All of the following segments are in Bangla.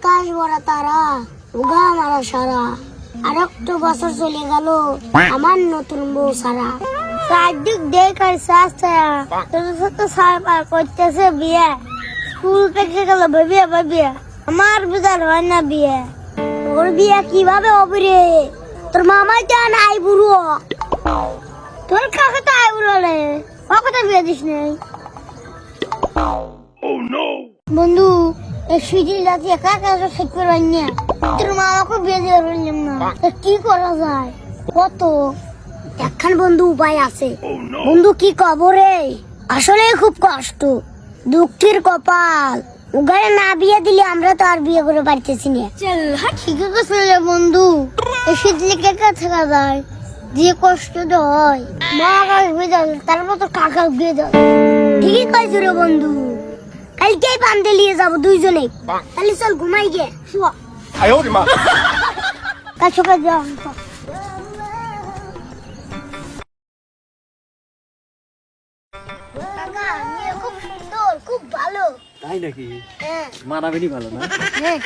আকাশ ভরা তারা, উগা মারা সারা, আর একটা বছর চলে গেল আমার নতুন বউ সারা। চারদিক দেখার চাষা ছোট ছোট সার পার করতেছে বিয়ে, স্কুল থেকে গেল ভাবিয়া ভাবিয়া আমার বিদার হয় না বিয়ে। তোর বিয়ে কিভাবে হবে রে? তোর মামাই তো নাই বুড়ো, তোর কাকে তো আই বুড়ো রে, কখন বিয়ে দিস নেই? বন্ধু এই সুইটির জাতি একা একা ঠিক করে না, তোর মামাকে বিয়ে দিয়ে বললাম না, কি করা যায়? কত একখান বন্ধু উপায় আছে। বন্ধু কি কব রে, আসলে খুব কষ্ট, দুঃখের কপাল। উগারে না বিয়ে দিলে আমরা তো আর বিয়ে করে পারতেছি না। ঠিক আছে বন্ধু, এই শীতলে কে থাকা যায়, যে কষ্ট তো হয়। মা কাজ বিয়ে দেয়, তারপর তো কাকা বিয়ে দেয়। ঠিকই কইছো রে বন্ধু, কালকেই বান্ধে নিয়ে যাবো দুইজনে। তাহলে চল ঘুমাই গে, শুয়া। কাল সকাল যাও। কাকা মেয়ে খুব সুন্দর, খুব ভালো। তাই নাকি? হ্যাঁ মানাবেনি ভালো না? হ্যাঁ।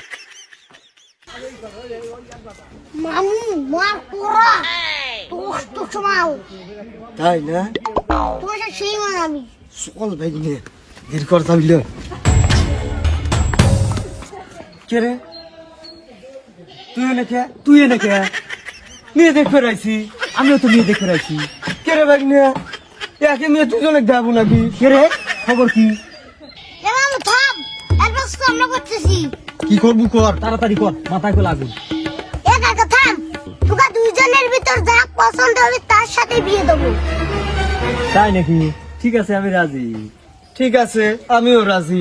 মামু মার পোড়া তো সমাও, তাই না? তোমার সাথে সেই মানাবি। চল ভাই নিয়ে দেরি করতে হইল। কে রে তুই এনেকে মেয়ে দেখে রাইছি, আমিও তো মেয়ে দেখে রাইছি। কে রে ভাই নিয়ে একে মেয়ে দুজনে যাবো নাকি? কে রে খবর কি? এ মামু থাম, এরপর তো আমরা করতেছি। কি করবো কর, তাড়াতাড়ি কর, মাথায় করে লাগুন। এ কাকা থাম, তোকে দুইজনের ভিতর যা পছন্দ হবে তার সাথে বিয়ে দেবো। তাই নাকি? ঠিক আছে আমি রাজি। ঠিক আছে আমিও রাজি।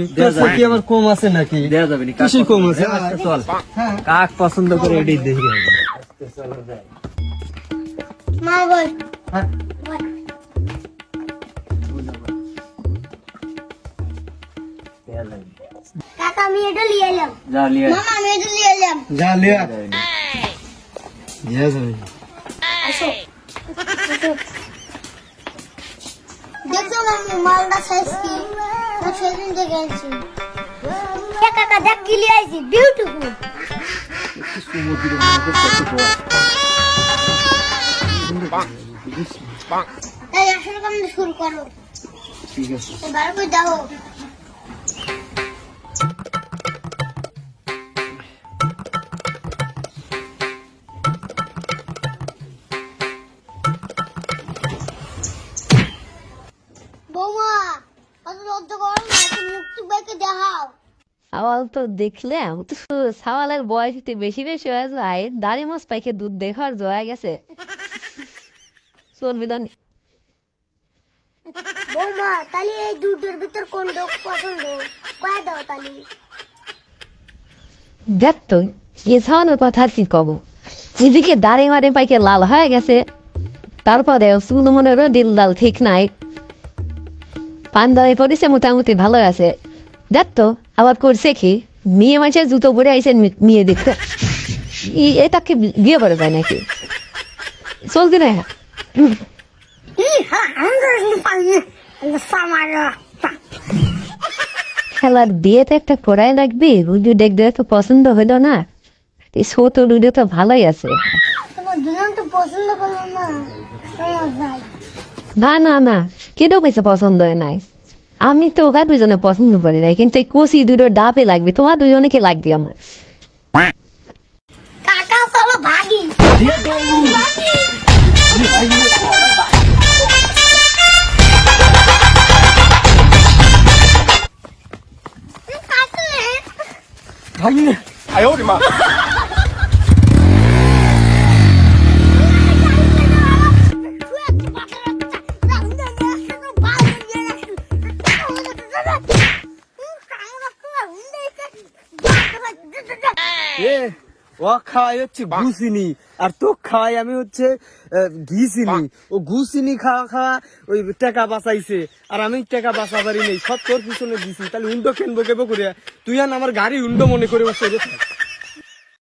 কি আমার কম আছে নাকি? দেওয়া যাবে না, কিছু কম আছে। চল কাক পছন্দ করে এটাই দেখি। মা বল কাকা আমি এটা নিয়ে এলাম। মামা আমি এটা নিয়ে এলাম। যা লিয়া যাবে। আসো দেখো মামু মালটা সাইজ কি, তো সেদিন দেখে আনছি। কাকা দেখ কি লিয়ে আইছি, বিউটিফুল। এই আসলে কাম শুরু করো। ঠিক আছে এবার কই দাও। বৌমা অত রোদ গরম না, তুমি মুক্তি বাইকে দেখাও। সাওয়াল তো দেখলাম তো, সাওয়ালের বয়স একটু বেশি বেশি হয়ে যায়, দাড়ি মাছ পাইকে দুধ দেখার জয়া গেছে। চলবি দন বৌমা তাহলে এই দুটোর ভিতর কোন ডোক পছন্দ, কয়ে দাও তাহলে। দেখ তো এ ছাওয়ানোর কথা আর কি কব, এদিকে দাড়ি মারে পাইকে লাল হয়ে গেছে, তারপরে চুল মনে দিল ডাল ঠিক নাই, পান দাঁড়িয়ে পড়েছে মোটামুটি ভালো আছে। দেখ তো আবার করছে কি, মেয়ে মানুষের জুতো পরে আইসে মেয়ে দেখতে, এটাকে বিয়ে করে যায় নাকি? চলতি না খেলার বিয়েতে একটা করাই লাগবি, রুজু দেখতে তো পছন্দ হইলো না, এই ছোট রুজু তো ভালোই আছে। তোমার দুজন তো পছন্দ করলো না, না না না কেউ পেয়েছে পছন্দ হয় নাই, আমি তো ওরা দুজনে পছন্দ করি নাই, কিন্তু এই কষি দুটো ডাবে লাগবে, তোমার দুজনকে লাগবে আমার। কাকা চলো ভাগি। ভাই নে ও খাওয়াই হচ্ছে গুছিনি, আর তো খাওয়াই আমি হচ্ছে ঘিচিনি। ও গুছিনি খাওয়া খাওয়া ওই টাকা বাঁচাইছে, আর আমি টাকা বাঁচাবারই নেই, সব তোর পিছনে দিছি। তাহলে উন্ডো কেনবো কেবো করে তুই আর আমার গাড়ি উন্ডো মনে করে বসে